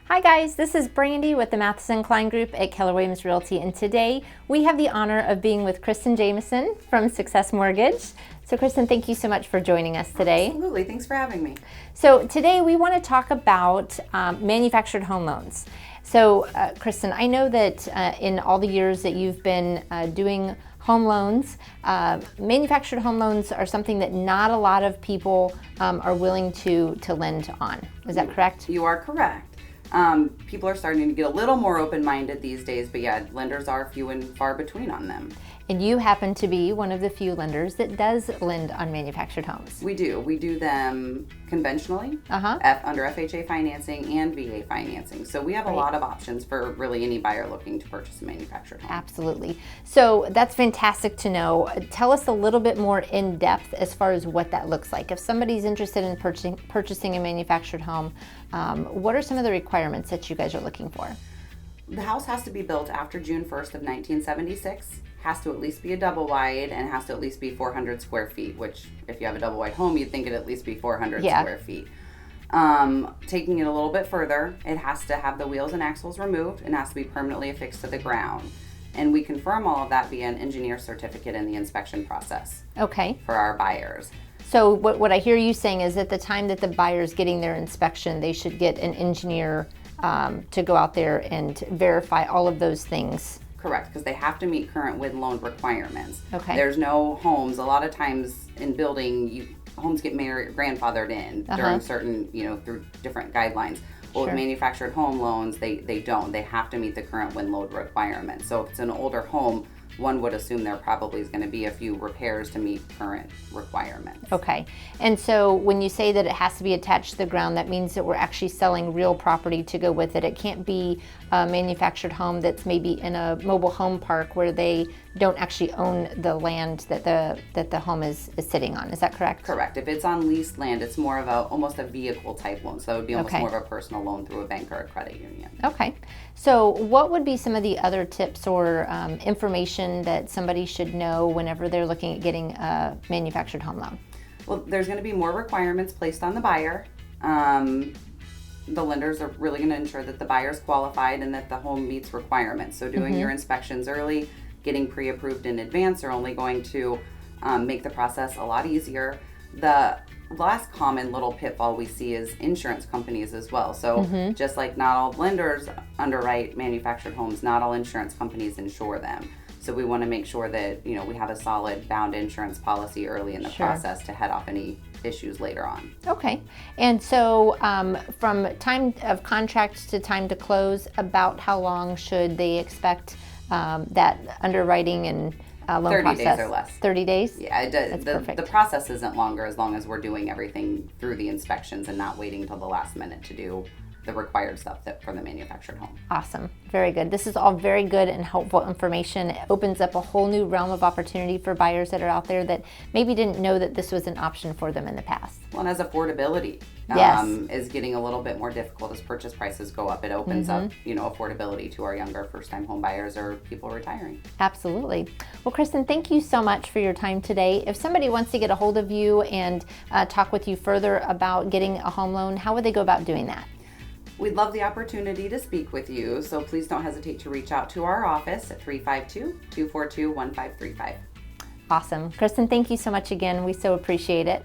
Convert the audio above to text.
Hi guys, this is Brandie with the Mathison-Klein Group at Keller Williams Realty, and today we have the honor of being with Kristin Jamieson from Success Mortgage. So Kristin, thank you so much for joining us today. Absolutely, thanks for having me. So today we want to talk about manufactured home loans. So Kristin, I know that in all the years that you've been doing home loans, manufactured home loans are something that not a lot of people are willing to lend on. Is that correct? You are correct. People are starting to get a little more open-minded these days, but yeah, lenders are few and far between on them. And you happen to be one of the few lenders that does lend on manufactured homes. We do. We do them conventionally, under FHA financing and VA financing. So we have a lot of options for really any buyer looking to purchase a manufactured home. Absolutely. So that's fantastic to know. Tell us a little bit more in depth as far as what that looks like. If somebody's interested in purchasing a manufactured home, what are some of the requirements that you guys are looking for? The house has to be built after June 1st of 1976, has to at least be a double wide, and has to at least be 400 square feet, which if you have a double wide home, you'd think it'd at least be 400 square feet. Taking it a little bit further, it has to have the wheels and axles removed and has to be permanently affixed to the ground. And we confirm all of that via an engineer certificate in the inspection process. Okay. For our buyers. So what I hear you saying is at the time that the buyer's getting their inspection, they should get an engineer to go out there and verify all of those things. Correct, because they have to meet current wind loan requirements. Okay. There's no homes. A lot of times in building, homes get grandfathered in during certain, through different guidelines. Well, with manufactured home loans, they don't. They have to meet the current wind load requirements. So if it's an older home, one would assume there probably is going to be a few repairs to meet current requirements. Okay. And so when you say that it has to be attached to the ground, that means that we're actually selling real property to go with it. It can't be a manufactured home that's maybe in a mobile home park where they don't actually own the land that the home is sitting on. Is that correct? Correct. If it's on leased land, it's more of almost a vehicle type loan. So it would be almost more of a personal loan through a bank or a credit union. Okay. So what would be some of the other tips or information that somebody should know whenever they're looking at getting a manufactured home loan? Well, there's going to be more requirements placed on the buyer. The lenders are really going to ensure that the buyer is qualified and that the home meets requirements. So doing your inspections early, getting pre-approved in advance are only going to make the process a lot easier. The last common little pitfall we see is insurance companies as well. So just like not all lenders underwrite manufactured homes, not all insurance companies insure them. So we want to make sure that we have a solid bound insurance policy early in the process to head off any issues later on. Okay. And so from time of contract to time to close, about how long should they expect that underwriting and loan 30 process? days or less. 30 days? Yeah, it does. That's perfect. The process isn't longer as long as we're doing everything through the inspections and not waiting until the last minute to do the required stuff for the manufactured home. Awesome. Very good. This is all very good and helpful information. It opens up a whole new realm of opportunity for buyers that are out there that maybe didn't know that this was an option for them in the past. Well, and as affordability is getting a little bit more difficult as purchase prices go up, it opens up, affordability to our younger first-time home buyers or people retiring. Absolutely. Well, Kristin, thank you so much for your time today. If somebody wants to get a hold of you and talk with you further about getting a home loan, how would they go about doing that? We'd love the opportunity to speak with you, so please don't hesitate to reach out to our office at 352-242-1535. Awesome. Kristin, thank you so much again. We so appreciate it.